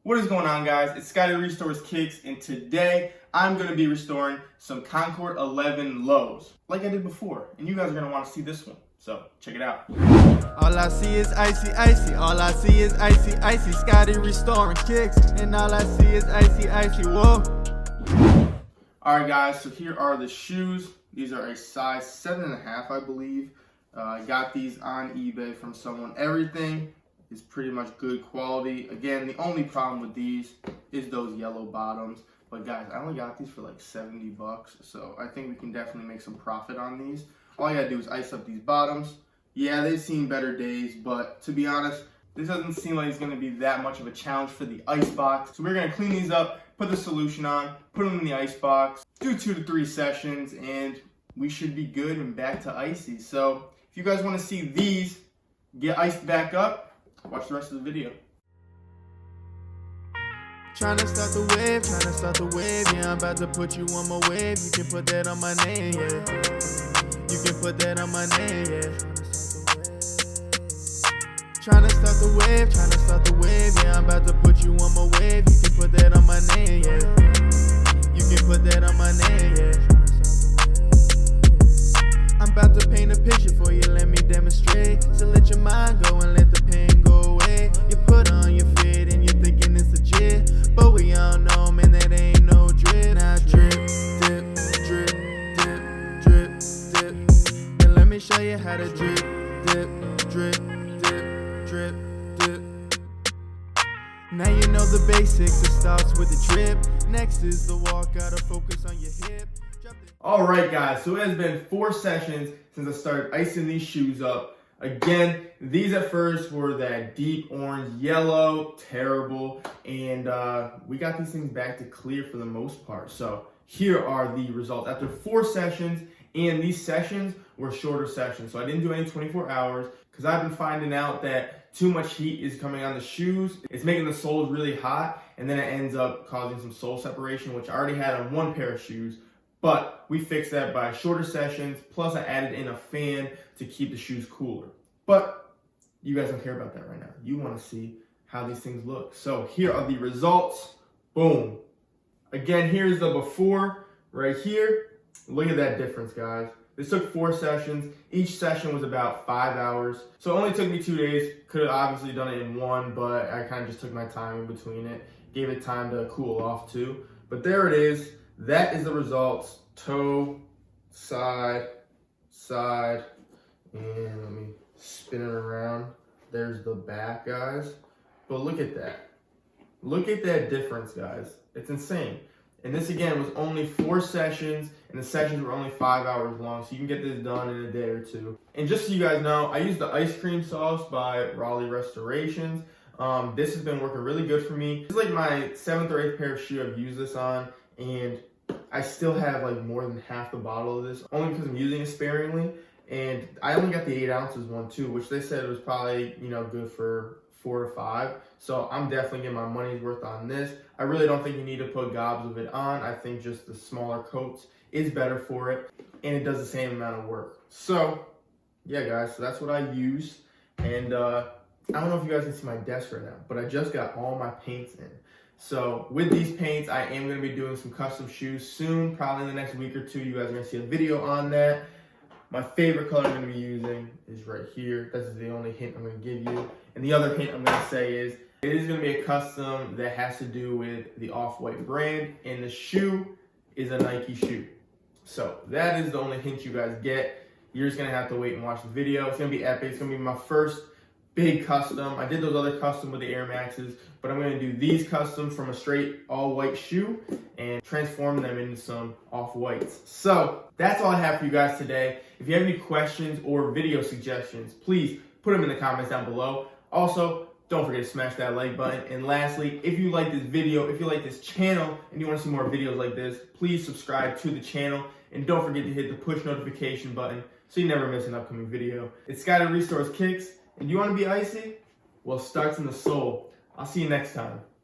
What is going on, guys? It's Scotty Restores Kicks, and today I'm going to be restoring some Concord 11 lows like I did before, and you guys are going to want to see this one, so check it out. All I see is icy, icy. All I see is icy, icy. Scotty restoring kicks, and all I see is icy, icy. Whoa. Alright guys, so here are the shoes. These are a size 7.5, I believe. I got these on eBay from someone. Everything is pretty much good quality. Again, the only problem with these is those yellow bottoms. But guys, I only got these for like 70 bucks, so I think we can definitely make some profit on these. All I gotta do is ice up these bottoms. Yeah, they've seen better days, but to be honest, this doesn't seem like it's gonna be that much of a challenge for the ice box. So we're gonna clean these up, put the solution on, put them in the ice box, do 2 to 3 sessions, and we should be good and back to icy. So if you guys wanna see these get iced back up, watch the rest of the video. Tryna start the wave, yeah, I'm about to put you on my wave. You can put that on my name, yeah. You can put that on my name, yeah. Tryna start the wave, yeah, I'm about to put you on my wave. You can put that on my name, yeah. You can put that on my name, yeah. I'm about to paint a picture for you, let me demonstrate. So let your mind go and let the pain go away. You put on your fit and you're thinking it's legit, but we all know, man, that ain't no drip. Now drip, dip, drip, dip, drip, dip. And let me show you how to drip, dip, drip, dip, drip, dip. Now you know the basics, it starts with the drip. Next is the walk, gotta focus on your hip. Alright guys, so it has been 4 sessions since I started icing these shoes up. Again, these at first were that deep orange yellow, terrible, and we got these things back to clear for the most part. So here are the results after 4 sessions, and these sessions were shorter sessions. So I didn't do any 24 hours because I've been finding out that too much heat is coming on the shoes. It's making the soles really hot, and then it ends up causing some sole separation, which I already had on 1 pair of shoes. But we fixed that by shorter sessions, plus I added in a fan to keep the shoes cooler. But you guys don't care about that right now. You want to see how these things look. So here are the results. Boom. Again, here's the before right here. Look at that difference, guys. This took 4 sessions. Each session was about 5 hours. So it only took me 2 days. Could have obviously done it in 1, but I kind of just took my time in between it. Gave it time to cool off too. But there it is. That is the results. Toe, side, side, and let me spin it around. There's the back, guys. But look at that. Look at that difference, guys. It's insane. And this, again, was only 4 sessions, and the sessions were only 5 hours long, so you can get this done in a day or 2. And just so you guys know, I used the ice cream sauce by Scotty Restorations. This has been working really good for me. This is like my 7th or 8th pair of shoe I've used this on, and I still have like more than half the bottle of this, only because I'm using it sparingly. And I only got the 8 ounces one too, which they said was probably, good for 4 to 5. So I'm definitely getting my money's worth on this. I really don't think you need to put gobs of it on. I think just the smaller coats is better for it, and it does the same amount of work. So yeah, guys, so that's what I use. And I don't know if you guys can see my desk right now, but I just got all my paints in. So with these paints, I am going to be doing some custom shoes soon, probably in the next week or 2. You guys are going to see a video on that. My favorite color I'm going to be using is right here. This is the only hint I'm going to give you. And the other hint I'm going to say is, it is going to be a custom that has to do with the Off-White brand, and the shoe is a Nike shoe. So that is the only hint you guys get. You're just going to have to wait and watch the video. It's going to be epic. It's going to be my first big custom. I did those other custom with the Air Maxes, but I'm going to do these custom from a straight all-white shoe and transform them into some off-whites. So that's all I have for you guys today. If you have any questions or video suggestions, please put them in the comments down below. Also, don't forget to smash that like button. And lastly, if you like this video, if you like this channel, and you want to see more videos like this, please subscribe to the channel. And don't forget to hit the push notification button so you never miss an upcoming video. It's Scotty Restores Kicks. And you want to be icy? Well, it starts in the soul. I'll see you next time.